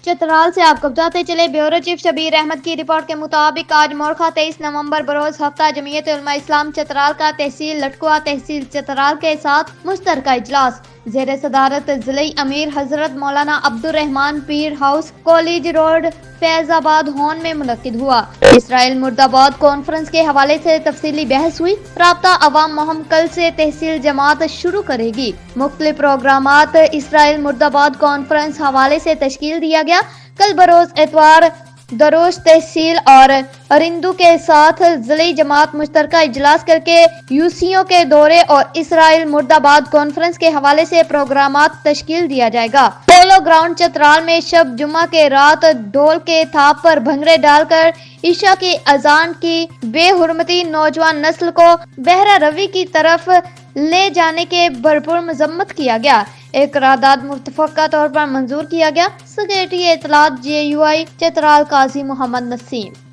چترال سے آپ کو بتاتے چلے، بیورو چیف شبیر احمد کی رپورٹ کے مطابق آج مورخہ 23 نومبر بروز ہفتہ جمعیت علماء اسلام چترال کا تحصیل لٹکوا تحصیل چترال کے ساتھ مشترکہ اجلاس زیر صدارت ضلعی امیر حضرت مولانا عبد الرحمان پیر ہاؤس کالج روڈ فیض آباد ہون میں منعقد ہوا۔ اسرائیل مرد آباد کانفرنس کے حوالے سے تفصیلی بحث ہوئی۔ رابطہ عوام مہم کل سے تحصیل جماعت شروع کرے گی۔ مختلف پروگرامات اسرائیل مرد آباد کانفرنس حوالے سے تشکیل دیا گیا۔ کل بروز اتوار دروش تحصیل اور ارندو کے ساتھ ضلعی جماعت مشترکہ اجلاس کر کے یوسیوں کے دورے اور اسرائیل مرد آباد کانفرنس کے حوالے سے پروگرامات تشکیل دیا جائے گا۔ پولو گراؤنڈ چترال میں شب جمعہ کے رات ڈھول کے تھاپ پر بھنگڑے ڈال کر عشاء کی اذان کی بے حرمتی نوجوان نسل کو بہرہ روی کی طرف لے جانے کے بھرپور مذمت کیا گیا۔ ایک قرارداد متفقہ طور پر منظور کیا گیا۔ سکریٹری اطلاعات JUI چترال قاضی محمد نسیم۔